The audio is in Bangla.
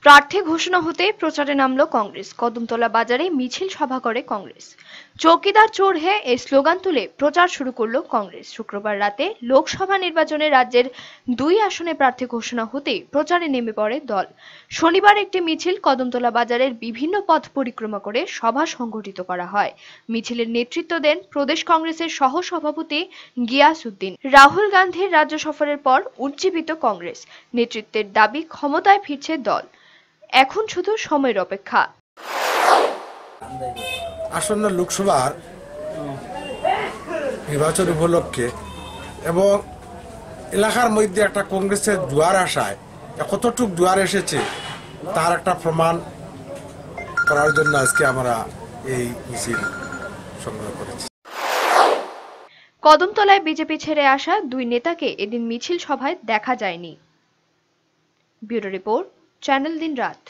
প্রার্থী ঘোষণা হতে প্রচারে নামল কংগ্রেস। কদমতলা বাজারে মিছিল সভা করে কংগ্রেস। চৌকিদার চোর হে এই স্লোগান তুলে প্রচার শুরু করল কংগ্রেস। শুক্রবার রাতে লোকসভা নির্বাচনে রাজ্যের 2 আসনে প্রার্থী ঘোষণা হতেই প্রচারে নেমে পড়ে দল। শনিবার একটি মিছিল কদমতলা বাজারের বিভিন্ন পথ পরিক্রমা করে সভা সংগঠিত করা হয়। মিছিলের নেতৃত্ব দেন প্রদেশ কংগ্রেসের সহ সভাপতি গিয়াস উদ্দিন। রাহুল গান্ধীর রাজ্য সফরের পর উজ্জীবিত কংগ্রেস নেতৃত্বের দাবি, ক্ষমতায় ফিরছে দল, এখন শুধু সময়ের অপেক্ষা। আসন্ন লোকসভার নির্বাচন উপলক্ষে এবং এলাকার মধ্যে একটা কংগ্রেসের জোয়ার আসায় কতটুক জোয়ার এসেছে তার একটা প্রমাণ করার জন্য আজকে আমরা এই মিছিল সংগ্রহ করেছি। কদমতলায় বিজেপি ছেড়ে আসা 2 নেতাকে এদিন মিছিল সভায় দেখা যায়নি। ব্যুরো রিপোর্ট, চ্যানেল দিন রাত।